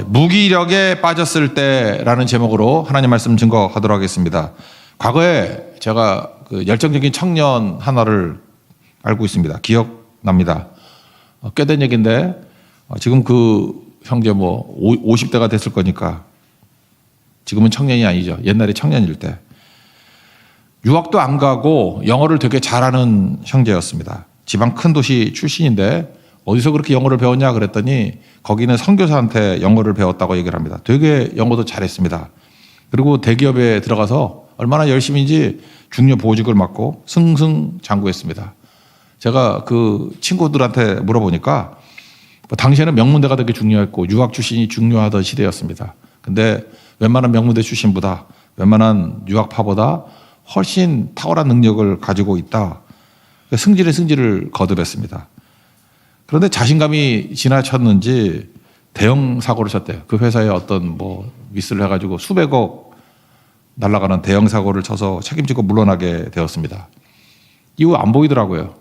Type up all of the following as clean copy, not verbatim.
무기력에 빠졌을 때라는 제목으로 하나님 말씀 증거하도록 하겠습니다. 과거에 제가 그 열정적인 청년 하나를 알고 있습니다. 기억납니다. 꽤 된 얘기인데 지금 그 형제 뭐 50대가 됐을 거니까 지금은 청년이 아니죠. 옛날에 청년일 때 유학도 안 가고 영어를 되게 잘하는 형제였습니다. 지방 큰 도시 출신인데 어디서 그렇게 영어를 배웠냐 그랬더니 거기는 선교사한테 영어를 배웠다고 얘기를 합니다. 되게 영어도 잘했습니다. 그리고 대기업에 들어가서 얼마나 열심인지 중요 보직을 맡고 승승장구했습니다. 제가 그 친구들한테 물어보니까 당시에는 명문대가 되게 중요했고 유학 출신이 중요하던 시대였습니다. 근데 웬만한 명문대 출신보다 웬만한 유학파보다 훨씬 탁월한 능력을 가지고 있다. 승진에 승진을 거듭했습니다. 그런데 자신감이 지나쳤는지 대형 사고를 쳤대요. 그 회사에 어떤 뭐 미스를 해가지고 수백억 날아가는 대형 사고를 쳐서 책임지고 물러나게 되었습니다. 이후 안 보이더라고요.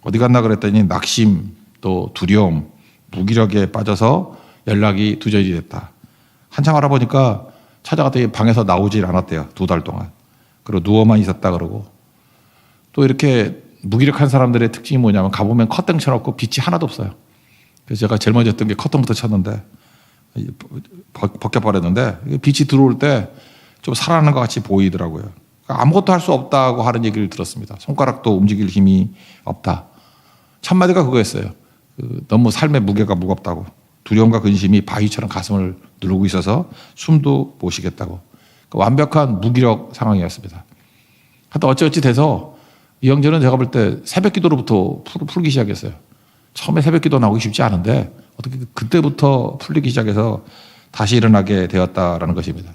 어디 갔나 그랬더니 낙심, 또 두려움, 무기력에 빠져서 연락이 두절이 됐다. 한참 알아보니까 찾아갔더니 방에서 나오질 않았대요. 2달 동안. 그리고 누워만 있었다 그러고. 또 이렇게 무기력한 사람들의 특징이 뭐냐면 가보면 커튼 쳐놓고 빛이 하나도 없어요. 그래서 제가 제일 먼저 했던 게 커튼부터 쳤는데 벗겨버렸는데 빛이 들어올 때 좀 살아나는 것 같이 보이더라고요. 그러니까 아무것도 할 수 없다고 하는 얘기를 들었습니다. 손가락도 움직일 힘이 없다. 첫마디가 그거였어요. 너무 삶의 무게가 무겁다고. 두려움과 근심이 바위처럼 가슴을 누르고 있어서 숨도 못 쉬겠다고. 그러니까 완벽한 무기력 상황이었습니다. 하여튼 어찌어찌 돼서 이 형제는 제가 볼 때 새벽 기도로부터 풀기 시작했어요. 처음에 새벽 기도 나오기 쉽지 않은데 어떻게 그때부터 풀리기 시작해서 다시 일어나게 되었다라는 것입니다.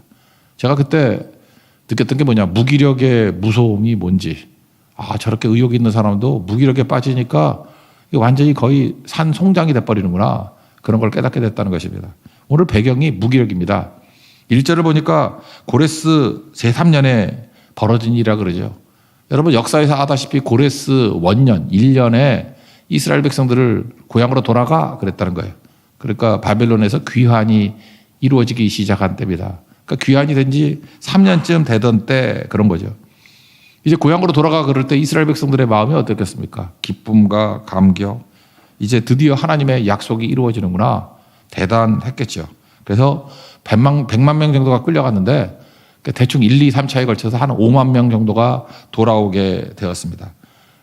제가 그때 느꼈던 게 뭐냐, 무기력의 무서움이 뭔지. 저렇게 의욕이 있는 사람도 무기력에 빠지니까 완전히 거의 산 송장이 돼버리는구나. 그런 걸 깨닫게 됐다는 것입니다. 오늘 배경이 무기력입니다. 1절을 보니까 고레스 제3년에 벌어진 일이라 그러죠. 여러분 역사에서 아다시피 고레스 원년 1년에 이스라엘 백성들을 고향으로 돌아가 그랬다는 거예요. 그러니까 바벨론에서 귀환이 이루어지기 시작한 때입니다. 그러니까 귀환이 된 지 3년쯤 되던 때 그런 거죠. 이제 고향으로 돌아가 그럴 때 이스라엘 백성들의 마음이 어떻겠습니까? 기쁨과 감격. 이제 드디어 하나님의 약속이 이루어지는구나. 대단했겠죠. 그래서 100만 명 정도가 끌려갔는데 대충 1, 2, 3차에 걸쳐서 한 5만 명 정도가 돌아오게 되었습니다.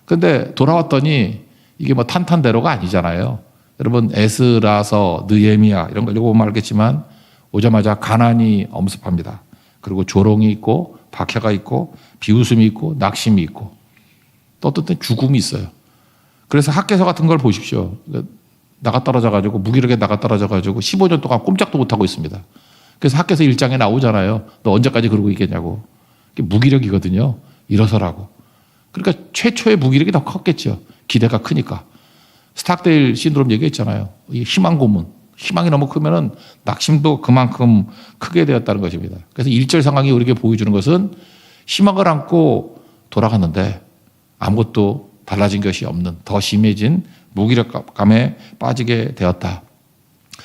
그런데 돌아왔더니 이게 뭐 탄탄대로가 아니잖아요. 여러분 에스라서, 느헤미야 이런 걸 읽어보면 알겠지만 오자마자 가난이 엄습합니다. 그리고 조롱이 있고 박해가 있고 비웃음이 있고 낙심이 있고 또 어떤 때 죽음이 있어요. 그래서 학개서 같은 걸 보십시오. 나가 떨어져가지고 무기력에 나가 떨어져가지고 15년 동안 꼼짝도 못하고 있습니다. 그래서 학개서 1장에 나오잖아요. 너 언제까지 그러고 있겠냐고. 그게 무기력이거든요. 일어서라고. 그러니까 최초의 무기력이 더 컸겠죠. 기대가 크니까. 스탁데일 신드롬 얘기했잖아요. 이 희망 고문. 희망이 너무 크면은 낙심도 그만큼 크게 되었다는 것입니다. 그래서 1절 상황이 우리에게 보여주는 것은 희망을 안고 돌아갔는데 아무것도 달라진 것이 없는 더 심해진 무기력감에 빠지게 되었다.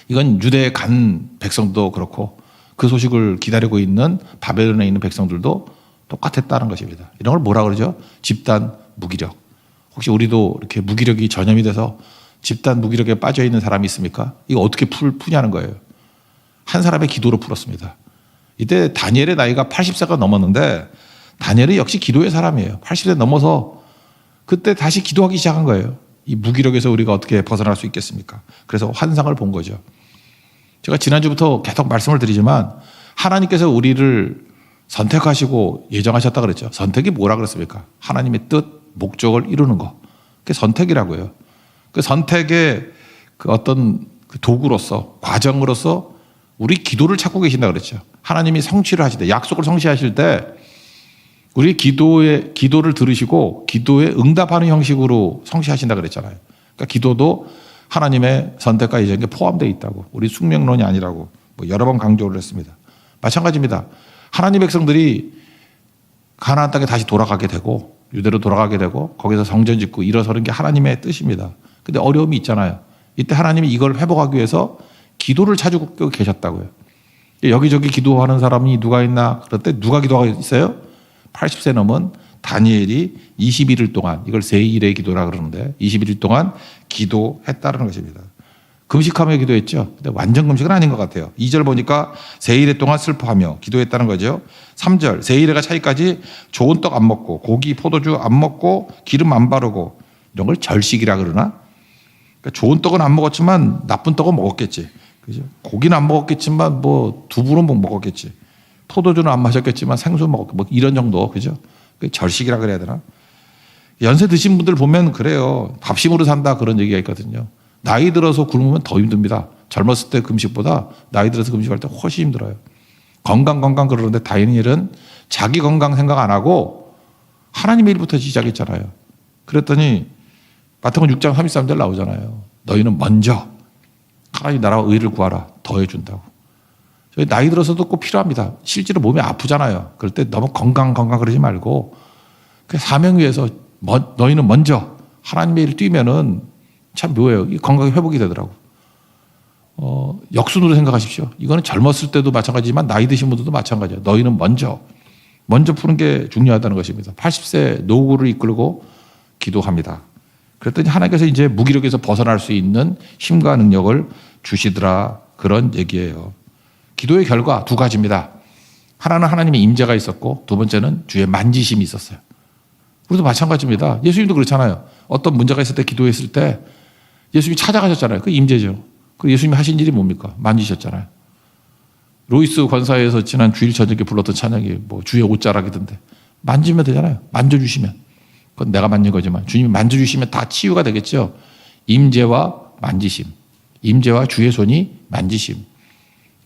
이건 유대에 간 백성도 그렇고 그 소식을 기다리고 있는 바벨론에 있는 백성들도 똑같았다는 것입니다. 이런 걸 뭐라 그러죠? 집단 무기력. 혹시 우리도 이렇게 무기력이 전염이 돼서 집단 무기력에 빠져 있는 사람이 있습니까? 이거 어떻게 푸냐는 거예요. 한 사람의 기도로 풀었습니다. 이때 다니엘의 나이가 80세가 넘었는데 다니엘이 역시 기도의 사람이에요. 80세 넘어서 그때 다시 기도하기 시작한 거예요. 이 무기력에서 우리가 어떻게 벗어날 수 있겠습니까? 그래서 환상을 본 거죠. 제가 지난주부터 계속 말씀을 드리지만 하나님께서 우리를 선택하시고 예정하셨다 그랬죠. 선택이 뭐라 그랬습니까? 하나님의 뜻, 목적을 이루는 거. 그게 선택이라고요. 그 선택의 그 어떤 도구로서, 과정으로서 우리 기도를 찾고 계신다 그랬죠. 하나님이 성취를 하실 때, 약속을 성취하실 때 우리 기도를 들으시고 기도에 응답하는 형식으로 성취하신다 그랬잖아요. 그러니까 기도도 하나님의 선택과 예정에 포함되어 있다고. 우리 숙명론이 아니라고 뭐 여러 번 강조를 했습니다. 마찬가지입니다. 하나님 백성들이 가나안 땅에 다시 돌아가게 되고 유대로 돌아가게 되고 거기서 성전 짓고 일어서는 게 하나님의 뜻입니다. 근데 어려움이 있잖아요. 이때 하나님이 이걸 회복하기 위해서 기도를 찾고 계셨다고요. 여기저기 기도하는 사람이 누가 있나? 그럴 때 누가 기도하고 있어요? 80세 넘은 다니엘이 21일 동안, 이걸 세일의 기도라 그러는데 21일 동안 기도했다는 것입니다. 금식하며 기도했죠. 근데 완전 금식은 아닌 것 같아요. 2절 보니까 세일의 동안 슬퍼하며 기도했다는 거죠. 3절 세일의가 차이까지 좋은 떡 안 먹고 고기 포도주 안 먹고 기름 안 바르고 이런 걸 절식이라 그러나? 그러니까 좋은 떡은 안 먹었지만 나쁜 떡은 먹었겠지. 그죠? 고기는 안 먹었겠지만 뭐 두부는 먹었겠지. 포도주는 안 마셨겠지만 생수 먹었고 뭐 이런 정도. 그죠? 절식이라 그래야 되나? 연세 드신 분들 보면 그래요. 밥심으로 산다 그런 얘기가 있거든요. 나이 들어서 굶으면 더 힘듭니다. 젊었을 때 금식보다 나이 들어서 금식할 때 훨씬 힘들어요. 건강 그러는데 다니엘은 자기 건강 생각 안 하고 하나님의 일부터 시작했잖아요. 그랬더니 마태복음 6장 33절 나오잖아요. 너희는 먼저 하나님 나라와 의를 구하라. 더해준다고. 저희 나이 들어서도 꼭 필요합니다. 실제로 몸이 아프잖아요. 그럴 때 너무 건강 그러지 말고 그 사명 위해서 너희는 먼저 하나님의 일을 뛰면은 참 묘해요. 이 건강이 회복이 되더라고. 역순으로 생각하십시오. 이거는 젊었을 때도 마찬가지지만 나이 드신 분들도 마찬가지예요. 너희는 먼저 푸는 게 중요하다는 것입니다. 80세 노후를 이끌고 기도합니다. 그랬더니 하나님께서 이제 무기력에서 벗어날 수 있는 힘과 능력을 주시더라. 그런 얘기예요. 기도의 결과 두 가지입니다. 하나는 하나님의 임재가 있었고 두 번째는 주의 만지심이 있었어요. 우리도 마찬가지입니다. 예수님도 그렇잖아요. 어떤 문제가 있을 때 기도했을 때 예수님이 찾아가셨잖아요. 그 임재죠. 그 예수님이 하신 일이 뭡니까? 만지셨잖아요. 로이스 권사에서 지난 주일 저녁에 불렀던 찬양이 뭐 주의 옷자락이던데 만지면 되잖아요. 만져주시면. 그건 내가 만진 거지만 주님이 만져주시면 다 치유가 되겠죠. 임재와 만지심. 임재와 주의 손이 만지심.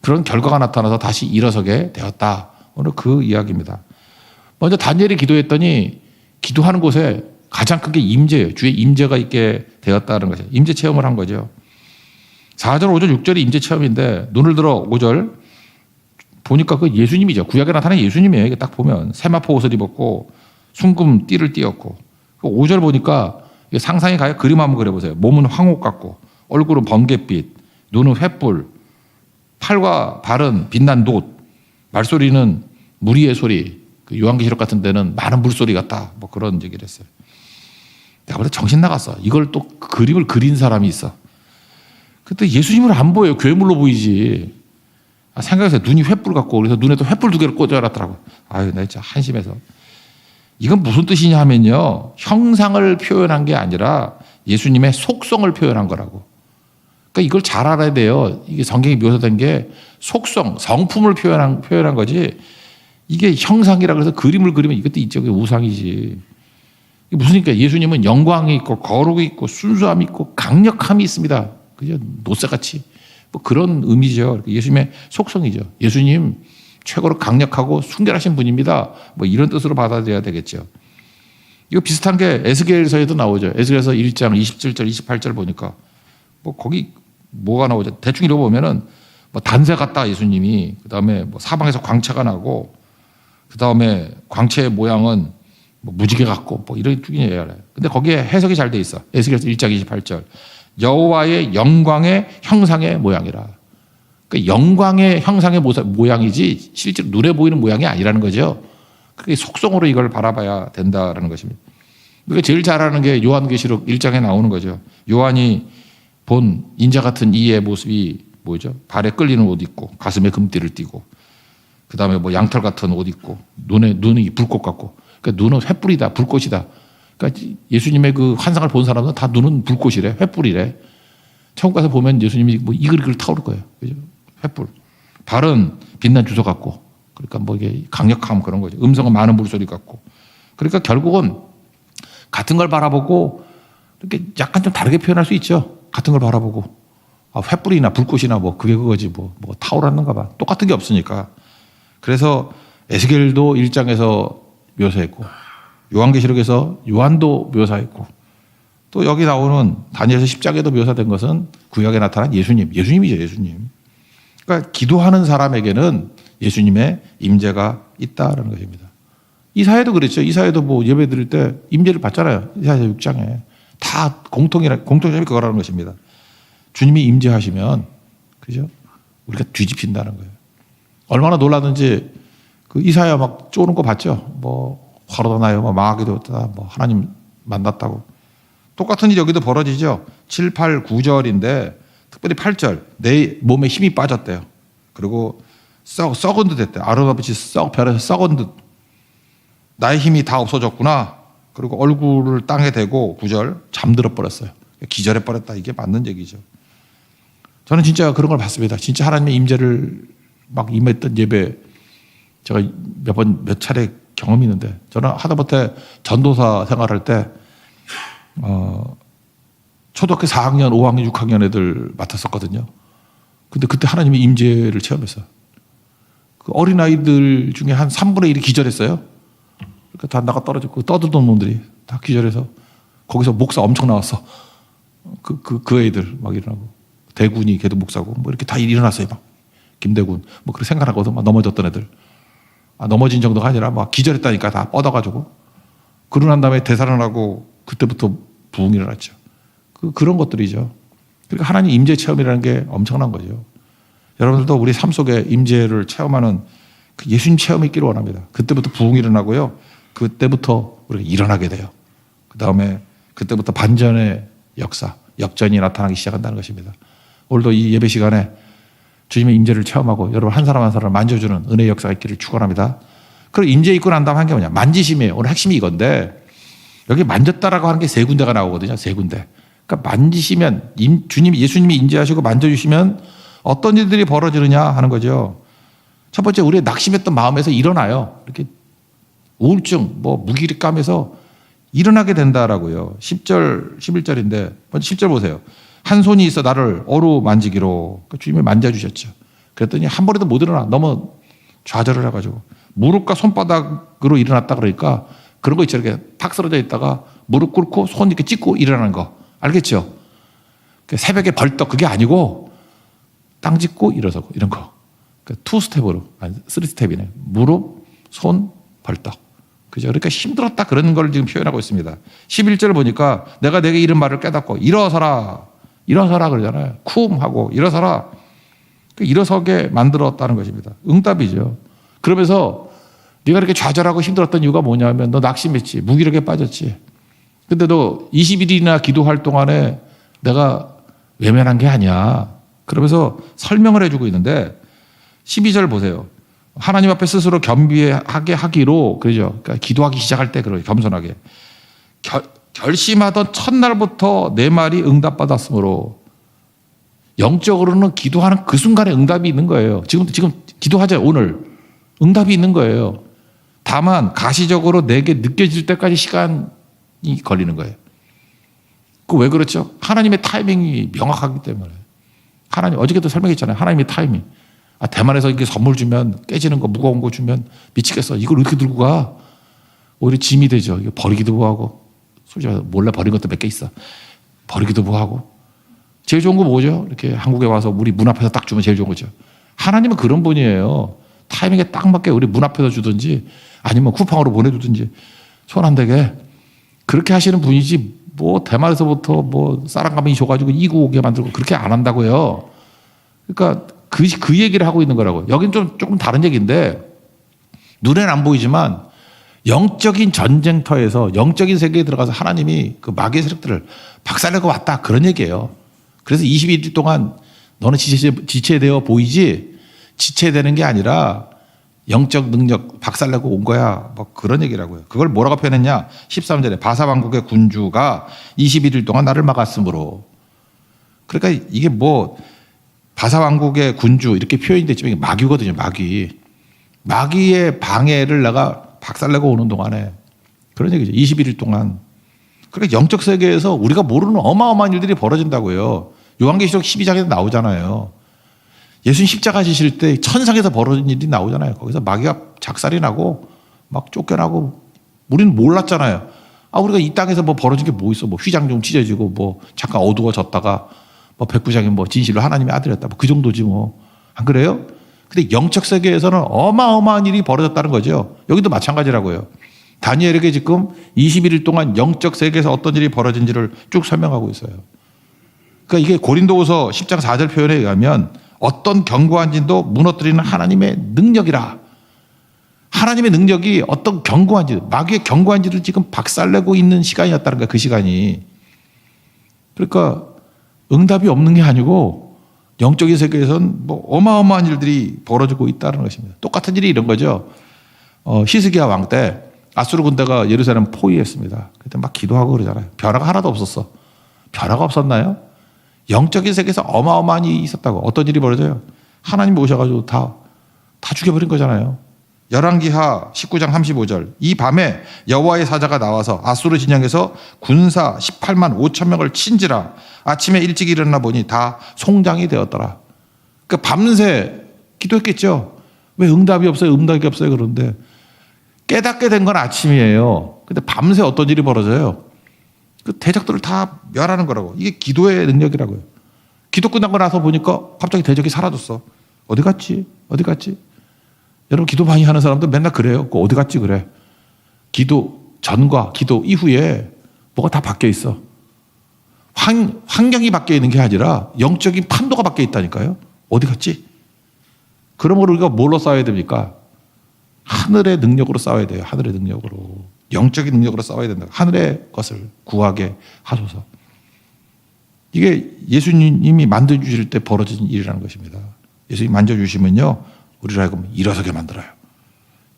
그런 결과가 나타나서 다시 일어서게 되었다. 오늘 그 이야기입니다. 먼저 다니엘이 기도했더니 기도하는 곳에 가장 큰 게 임재예요. 주의 임재가 있게 되었다는 거죠. 임재 체험을 한 거죠. 4절, 5절, 6절이 임재 체험인데 눈을 들어 5절 보니까 그 예수님이죠. 구약에 나타난 예수님이에요. 이게 딱 보면 세마포 옷을 입었고 순금 띠를 띠었고 5절 보니까 상상이 가요. 그림 한번 그려보세요. 몸은 황옥 같고 얼굴은 번갯빛, 눈은 횃불, 팔과 발은 빛난 놋, 말소리는 무리의 소리, 그 요한계시록 같은 데는 많은 물소리 같다. 뭐 그런 얘기를 했어요. 내가 볼 때 정신 나갔어. 이걸 또 그림을 그린 사람이 있어. 그때 예수님을 안 보여요. 괴물로 보이지. 생각해서 눈이 횃불 같고 그래서 눈에 또 횃불 두 개를 꽂아놨더라고. 아유, 나 진짜 한심해서. 이건 무슨 뜻이냐 하면요. 형상을 표현한 게 아니라 예수님의 속성을 표현한 거라고. 그러니까 이걸 잘 알아야 돼요. 이게 성경에 묘사된 게 속성, 성품을 표현한 거지. 이게 형상이라 그래서 그림을 그리면 이것도 이쪽에 우상이지. 이게 무슨니까 예수님은 영광이 있고 거룩이 있고 순수함이 있고 강력함이 있습니다. 그죠? 노새같이. 뭐 그런 의미죠. 예수님의 속성이죠. 예수님 최고로 강력하고 순결하신 분입니다. 뭐 이런 뜻으로 받아들여야 되겠죠. 이거 비슷한 게 에스겔서에도 나오죠. 에스겔서 1장 27절, 28절 보니까 뭐 거기 뭐가 나오죠. 대충 읽어보면은 뭐 단새 같다 예수님이. 그 다음에 뭐 사방에서 광채가 나고 그 다음에 광채의 모양은 뭐 무지개 같고 뭐 이런 얘기를 해요. 근데 거기에 해석이 잘 돼 있어. 에스겔서 1장 28절. 여호와의 영광의 형상의 모양이라. 그러니까 영광의 형상의 모양이지 실제로 눈에 보이는 모양이 아니라는 거죠. 그게 속성으로 이걸 바라봐야 된다라는 것입니다. 그러니까 제일 잘 아는 게 요한계시록 1장에 나오는 거죠. 요한이 본 인자 같은 이의 모습이 뭐죠? 발에 끌리는 옷 입고 가슴에 금띠를 띠고 그 다음에 뭐 양털 같은 옷 입고 눈이 불꽃 같고 그러니까 눈은 횃불이다 불꽃이다. 그러니까 예수님의 그 환상을 본 사람은 다 눈은 불꽃이래 횃불이래. 천국 가서 보면 예수님이 뭐 이글이글 타오를 거예요. 그죠? 횃불. 발은 빛난 주석 같고 그러니까 뭐 이게 강력함 그런 거죠. 음성은 많은 물소리 같고 그러니까 결국은 같은 걸 바라보고 이렇게 약간 좀 다르게 표현할 수 있죠. 같은 걸 바라보고 횃불이나 불꽃이나 뭐 그게 그거지 뭐 타오르는가 봐. 똑같은 게 없으니까. 그래서 에스겔도 1장에서 묘사했고 요한계시록에서 요한도 묘사했고 또 여기 나오는 다니엘서 10장에도 묘사된 것은 구약에 나타난 예수님이죠. 예수님. 그러니까 기도하는 사람에게는 예수님의 임재가 있다는 것입니다. 이사야도 그랬죠. 이사야도 뭐 예배 드릴 때 임재를 받잖아요. 이사야 6장에 다 공통점이 그거라는 것입니다. 주님이 임재하시면 그죠? 우리가 뒤집힌다는 거예요. 얼마나 놀랐는지 그 이사야 막 쪼는 거 봤죠? 뭐 화로도 나요, 뭐 망하기도 했다, 뭐 하나님 만났다고. 똑같은 일이 여기도 벌어지죠. 7, 8, 9절인데 특별히 8절 내 몸에 힘이 빠졌대요. 그리고 썩은 듯 했대. 아름아버지 별에서 썩은 듯. 나의 힘이 다 없어졌구나. 그리고 얼굴을 땅에 대고 9절 잠들어 버렸어요. 기절해 버렸다. 이게 맞는 얘기죠. 저는 진짜 그런 걸 봤습니다. 진짜 하나님의 임재를 막 임했던 예배 제가 몇 차례 경험이 있는데 저는 하다못해 전도사 생활할 때 초등학교 4학년, 5학년, 6학년 애들 맡았었거든요. 근데 그때 하나님의 임재를 체험했어요. 그 어린아이들 중에 한 3분의 1이 기절했어요. 그러니까 다 나가 떨어졌고 떠들던 놈들이 다 기절해서 거기서 목사 엄청 나왔어. 그 애들 막 일어나고 대군이 걔도 목사고 뭐 이렇게 다 일어났어요. 막 김대군 뭐 그렇게 생각하거든. 막 넘어졌던 애들. 넘어진 정도가 아니라 막 기절했다니까 다 뻗어가지고 그러고 난 다음에 되살아나고 그때부터 부흥이 일어났죠. 그런 것들이죠. 그러니까 하나님 임재 체험이라는 게 엄청난 거죠. 여러분들도 우리 삶 속에 임재를 체험하는 그 예수님 체험이 있기를 원합니다. 그때부터 부흥이 일어나고요. 그때부터 우리가 일어나게 돼요. 그 다음에 그때부터 반전의 역전이 나타나기 시작한다는 것입니다. 오늘도 이 예배 시간에 주님의 임재를 체험하고 여러분 한 사람 한 사람을 만져주는 은혜의 역사가 있기를 축원합니다. 그리고 임재 있고 난 다음 한 게 뭐냐? 만지심이에요. 오늘 핵심이 이건데 여기 만졌다라고 하는 게 세 군데가 나오거든요. 세 군데. 그러니까 만지시면 예수님이 임재하시고 만져주시면 어떤 일들이 벌어지느냐 하는 거죠. 첫 번째 우리의 낙심했던 마음에서 일어나요. 이렇게 우울증, 뭐 무기력감에서 일어나게 된다라고요. 10절, 11절인데 먼저 10절 보세요. 한 손이 있어 나를 어루만지기로 주님이 만져주셨죠. 그랬더니 한 번에도 못 일어나. 너무 좌절을 해가지고 무릎과 손바닥으로 일어났다 그러니까 그런 거 있죠. 이렇게 팍 쓰러져 있다가 무릎 꿇고 손 이렇게 찢고 일어나는 거 알겠죠? 새벽에 벌떡 그게 아니고 땅 짚고 일어서고 이런 거. 투 스텝으로 아니 3스텝이네. 무릎, 손, 벌떡. 그죠? 그러니까 힘들었다 그런 걸 지금 표현하고 있습니다. 11절을 보니까 내가 내게 이런 말을 깨닫고 일어서라 그러잖아요. 쿰 하고 일어서라. 일어서게 만들었다는 것입니다. 응답이죠. 그러면서 네가 이렇게 좌절하고 힘들었던 이유가 뭐냐면 너 낙심했지. 무기력에 빠졌지. 근데 너 20일이나 기도할 동안에 내가 외면한 게 아니야. 그러면서 설명을 해주고 있는데 12절 보세요. 하나님 앞에 스스로 겸비하게 하기로 그러죠. 그러니까 기도하기 시작할 때 그래요. 겸손하게. 결심하던 첫날부터 내 말이 응답받았으므로 영적으로는 기도하는 그 순간에 응답이 있는 거예요. 지금 기도하자 오늘 응답이 있는 거예요. 다만 가시적으로 내게 느껴질 때까지 시간이 걸리는 거예요. 그 왜 그렇죠? 하나님의 타이밍이 명확하기 때문에. 하나님 어저께도 설명했잖아요. 하나님의 타이밍. 대만에서 이렇게 선물 주면 깨지는 거 무거운 거 주면 미치겠어. 이걸 어떻게 들고 가? 오히려 짐이 되죠. 이거 버리기도 뭐하고. 솔직히 몰래 버린 것도 몇 개 있어. 버리기도 뭐하고. 제일 좋은 거 뭐죠? 이렇게 한국에 와서 우리 문 앞에서 딱 주면 제일 좋은 거죠. 하나님은 그런 분이에요. 타이밍에 딱 맞게 우리 문 앞에서 주든지 아니면 쿠팡으로 보내주든지 손 안 대게 그렇게 하시는 분이지 뭐 대만에서부터 뭐 쌀한가마니 줘가지고 이구 오게 만들고 그렇게 안 한다고요. 그러니까 그 얘기를 하고 있는 거라고요. 여긴 조금 다른 얘기인데 눈에는 안 보이지만 영적인 전쟁터에서 영적인 세계에 들어가서 하나님이 그 마귀의 세력들을 박살내고 왔다 그런 얘기예요. 그래서 21일 동안 너는 지체되어 보이지 지체되는 게 아니라 영적 능력 박살내고 온 거야. 뭐 그런 얘기라고요. 그걸 뭐라고 표현했냐? 13절에 바사왕국의 군주가 21일 동안 나를 막았으므로. 그러니까 이게 뭐 바사왕국의 군주 이렇게 표현이 됐지만 이게 마귀거든요. 마귀의 방해를 내가 박살내고 오는 동안에 그런 얘기죠. 21일 동안. 그러니까 영적 세계에서 우리가 모르는 어마어마한 일들이 벌어진다고요. 요한계시록 12장에도 나오잖아요. 예수님 십자가 지실 때 천상에서 벌어진 일이 나오잖아요. 거기서 마귀가 작살이 나고 막 쫓겨나고 우리는 몰랐잖아요. 우리가 이 땅에서 뭐 벌어진 게 뭐 있어. 뭐 휘장 좀 찢어지고 뭐 잠깐 어두워졌다가 뭐 백부장이 뭐 진실로 하나님의 아들이었다. 뭐 그 정도지 뭐. 안 그래요? 근데 영적 세계에서는 어마어마한 일이 벌어졌다는 거죠. 여기도 마찬가지라고요. 다니엘에게 지금 21일 동안 영적 세계에서 어떤 일이 벌어진지를 쭉 설명하고 있어요. 그러니까 이게 고린도후서 10장 4절 표현에 의하면 어떤 견고한 진도 무너뜨리는 하나님의 능력이라. 하나님의 능력이 어떤 견고한 진, 마귀의 견고한 진을 지금 박살내고 있는 시간이었다는 거야, 그 시간이. 그러니까 응답이 없는 게 아니고 영적인 세계에서는 뭐 어마어마한 일들이 벌어지고 있다는 것입니다. 똑같은 일이 이런 거죠. 히스기야 왕 때 아수르 군대가 예루살렘 포위했습니다. 그때 막 기도하고 그러잖아요. 변화가 하나도 없었어. 변화가 없었나요? 영적인 세계에서 어마어마한 일이 있었다고. 어떤 일이 벌어져요? 하나님이 오셔가지고 다 죽여버린 거잖아요. 열왕기하 19장 35절. 이 밤에 여호와의 사자가 나와서 아수르 진영에서 군사 18만 5천 명을 친지라. 아침에 일찍 일어나 보니 다 송장이 되었더라. 그러니까 밤새 기도했겠죠. 왜 응답이 없어요? 응답이 없어요. 그런데 깨닫게 된 건 아침이에요. 근데 밤새 어떤 일이 벌어져요? 그 대적들을 다 멸하는 거라고. 이게 기도의 능력이라고요. 기도 끝나고 나서 보니까 갑자기 대적이 사라졌어. 어디 갔지? 어디 갔지? 여러분 기도 많이 하는 사람들 맨날 그래요. 어디 갔지 그래. 기도 전과 기도 이후에 뭐가 다 바뀌어 있어. 환경이 바뀌어 있는 게 아니라 영적인 판도가 바뀌어 있다니까요. 어디 갔지? 그러므로 우리가 뭘로 싸워야 됩니까? 하늘의 능력으로 싸워야 돼요. 하늘의 능력으로. 영적인 능력으로 싸워야 된다. 하늘의 것을 구하게 하소서. 이게 예수님이 만져주실 때 벌어진 일이라는 것입니다. 예수님이 만져주시면요, 우리를 하여금 일어서게 만들어요.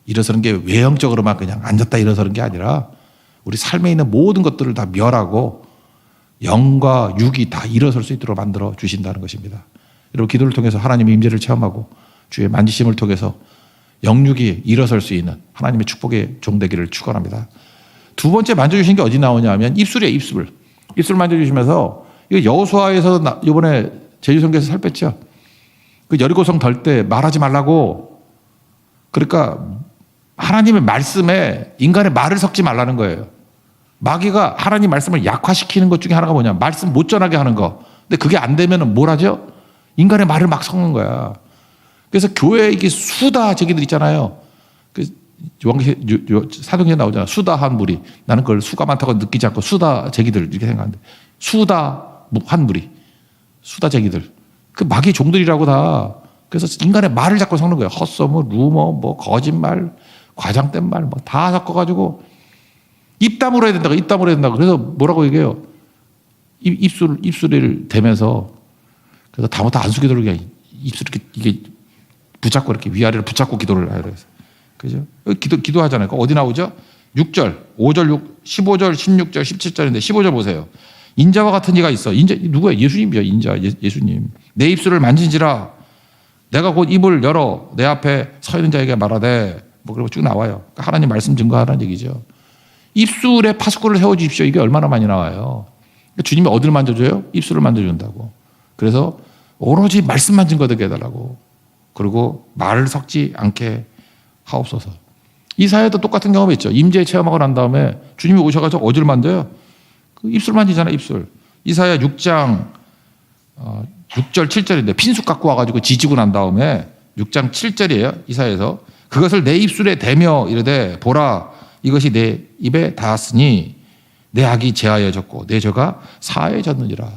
일어서는 게 외형적으로만 그냥 앉았다 일어서는 게 아니라 우리 삶에 있는 모든 것들을 다 멸하고 영과 육이 다 일어설 수 있도록 만들어 주신다는 것입니다. 여러분 기도를 통해서 하나님의 임재를 체험하고 주의 만지심을 통해서 영육이 일어설 수 있는 하나님의 축복의 종되기를 축원합니다. 두 번째 만져주신 게 어디 나오냐 하면 입술이에요. 입술 만져주시면서 이거 여호수아에서 이번에 제주성경에서 살 뺐죠. 그 여리고성 덜 때 말하지 말라고. 그러니까 하나님의 말씀에 인간의 말을 섞지 말라는 거예요. 마귀가 하나님 말씀을 약화시키는 것 중에 하나가 뭐냐, 말씀 못 전하게 하는 거. 근데 그게 안 되면 뭘 하죠? 인간의 말을 막 섞는 거야. 그래서 교회에 이게 수다 저기들 있잖아요. 그 사도행전에 나오잖아. 수다한 무리. 나는 그걸 수가 많다고 느끼지 않고 수다 저기들 이렇게 생각하는데, 수다한 무리, 수다 저기들. 그 마귀의 종들이라고 다. 그래서 인간의 말을 자꾸 섞는 거예요. 헛소문, 루머, 뭐 거짓말, 과장된 말, 뭐 다 섞어가지고 입 다물어야 된다고, 입 다물어야 된다고. 그래서 뭐라고 얘기해요? 입술을 대면서, 그래서 다부터 안 숙이도록 입술 이게 붙잡고 이렇게 위아래를 붙잡고 기도를 해야 돼요. 그죠? 기도하잖아요. 어디 나오죠? 6절, 5절, 15절, 16절, 17절인데 15절 보세요. 인자와 같은 이가 있어. 인자, 누구야? 예수님이죠. 인자, 예수님. 내 입술을 만진지라. 내가 곧 입을 열어 내 앞에 서 있는 자에게 말하되, 뭐 그리고 쭉 나와요. 그러니까 하나님 말씀 증거하라는 얘기죠. 입술에 파수꾼을 세워주십시오. 이게 얼마나 많이 나와요. 그러니까 주님이 어디를 만져줘요? 입술을 만져준다고. 그래서 오로지 말씀만 증거되게 해달라고. 그리고 말을 섞지 않게 하옵소서. 이사야도 똑같은 경험이 있죠. 임재 체험하고 난 다음에 주님이 오셔가지고 어디를 만져요? 그 입술 만지잖아요. 입술. 이사야 6장 6절 7절인데 핀숙 갖고 와가지고 지지고 난 다음에 6장 7절이에요. 이사야에서 그것을 내 입술에 대며 이르되 보라 이것이 내 입에 닿았으니 내 악이 제하여졌고 내 죄가 사해졌느니라.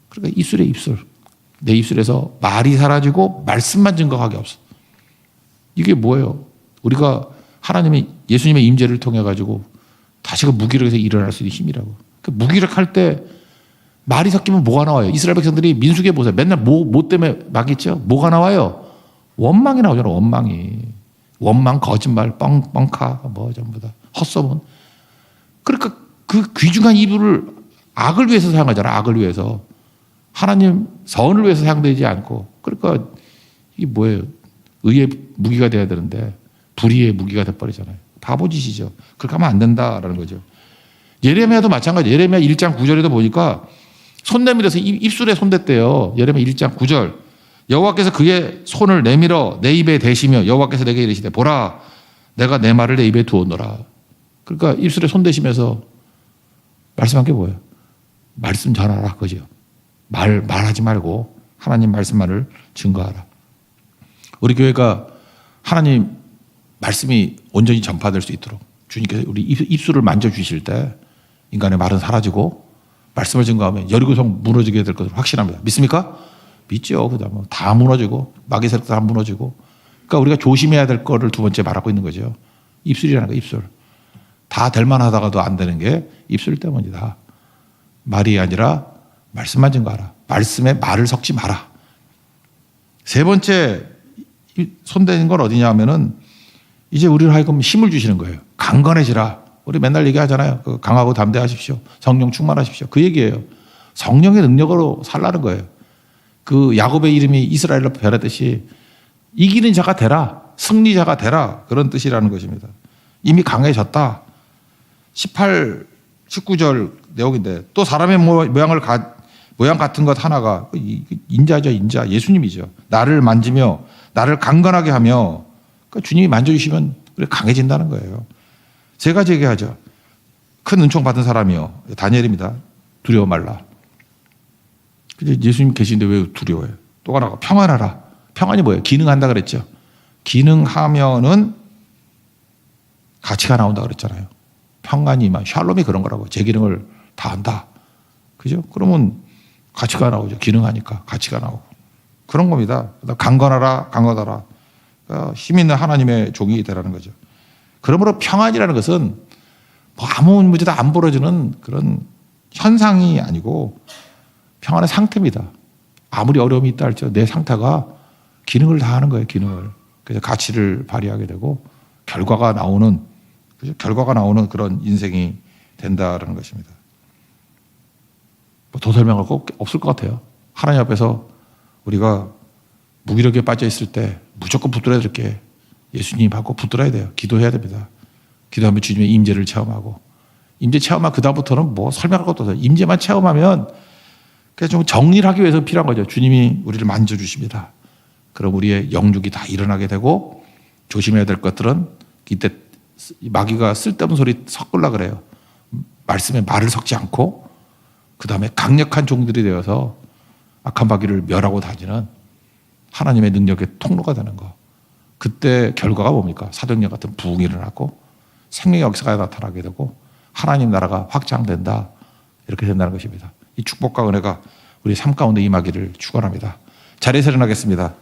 그러니까 입술에 입술. 내 입술에서 말이 사라지고 말씀만 증거하게 없어. 이게 뭐예요? 우리가 하나님의 예수님의 임재를 통해 가지고 다시금 무기력에서 일어날 수 있는 힘이라고. 그 무기력할 때 말이 섞이면 뭐가 나와요? 이스라엘 백성들이 민수기에 보세요. 맨날 뭐 때문에 막있죠? 뭐가 나와요? 원망이 나오잖아. 원망, 거짓말, 뻥카, 뭐 전부 다 헛소문. 그러니까 그 귀중한 이불을 악을 위해서 사용하잖아. 악을 위해서. 하나님 선을 위해서 사용되지 않고. 그러니까 이게 뭐예요? 의의 무기가 돼야 되는데 불의의 무기가 돼버리잖아요. 바보짓이죠. 그렇게 하면 안 된다라는 거죠. 예레미야도 마찬가지. 예레미야 1장 9절에도 보니까 손 내밀어서 입술에 손댔대요. 예레미야 1장 9절. 여호와께서 그의 손을 내밀어 내 입에 대시며 여호와께서 내게 이르시되 보라 내가 내 말을 내 입에 두었노라. 그러니까 입술에 손 대시면서 말씀한 게 뭐예요? 말씀 전하라 그거죠. 말하지 말고 하나님 말씀만을 증거하라. 우리 교회가 하나님 말씀이 온전히 전파될 수 있도록 주님께서 우리 입술을 만져주실 때 인간의 말은 사라지고 말씀을 증거하면 여리고성 무너지게 될 것을 확신합니다. 믿습니까? 믿죠. 그다음에 다 무너지고 마귀 세력도 다 무너지고. 그러니까 우리가 조심해야 될 거를 두 번째 말하고 있는 거죠. 입술이라는 거, 입술. 다 될 만하다가도 안 되는 게 입술 때문이다. 말이 아니라 말씀만 증거하라. 말씀에 말을 섞지 마라. 세 번째 손대는 건 어디냐 하면은 이제 우리를 하여금 힘을 주시는 거예요. 강건해지라. 우리 맨날 얘기하잖아요. 강하고 담대하십시오. 성령 충만하십시오. 그 얘기예요. 성령의 능력으로 살라는 거예요. 그 야곱의 이름이 이스라엘로 변했듯이 이기는 자가 되라. 승리자가 되라. 그런 뜻이라는 것입니다. 이미 강해졌다. 18, 19절 내용인데 또 사람의 모양 같은 것 하나가 인자죠. 인자. 예수님이죠. 나를 만지며 나를 강건하게 하며 그러니까 주님이 만져주시면 우리 강해진다는 거예요. 세 가지 얘기하죠. 큰 은총 받은 사람이요. 다니엘입니다. 두려워 말라. 예수님 계신데 왜 두려워해요? 또 하나가 평안하라. 평안이 뭐예요? 기능한다 그랬죠. 기능하면은 가치가 나온다 그랬잖아요. 평안이만 샬롬이 그런 거라고. 제 기능을 다 한다. 그죠? 그러면 가치가 나오죠. 기능하니까 가치가 나오고. 그런 겁니다. 강건하라, 강건하라. 그러니까 힘 있는 하나님의 종이 되라는 거죠. 그러므로 평안이라는 것은 뭐 아무 문제도 안 벌어지는 그런 현상이 아니고 평안의 상태입니다. 아무리 어려움이 있다 할지라도 내 상태가 기능을 다 하는 거예요. 기능을. 그래서 가치를 발휘하게 되고 결과가 나오는 그런 인생이 된다라는 것입니다. 뭐 더 설명할 거 없을 것 같아요. 하나님 앞에서 우리가 무기력에 빠져 있을 때 무조건 붙들어야 될 게 예수님 하고 붙들어야 돼요. 기도해야 됩니다. 기도하면 주님의 임재를 체험하고 임재 체험하면 그다음부터는 뭐 설명할 것도 없어요. 임재만 체험하면 그래서 좀 정리를 하기 위해서 필요한 거죠. 주님이 우리를 만져주십니다. 그럼 우리의 영육이 다 일어나게 되고 조심해야 될 것들은 이때 마귀가 쓸데없는 소리 섞으려고 그래요. 말씀에 말을 섞지 않고 그 다음에 강력한 종들이 되어서 악한 마귀를 멸하고 다니는 하나님의 능력의 통로가 되는 거. 그때 결과가 뭡니까? 사도행전 같은 부흥이 일어나고 생명의 역사가 나타나게 되고 하나님 나라가 확장된다. 이렇게 된다는 것입니다. 이 축복과 은혜가 우리 삶 가운데 임하기를 축원합니다. 자리에서 일어나겠습니다.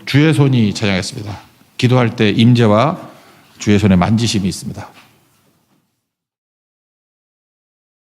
주의 손이 찬양했습니다. 기도할 때 임재와 주의 손의 만지심이 있습니다.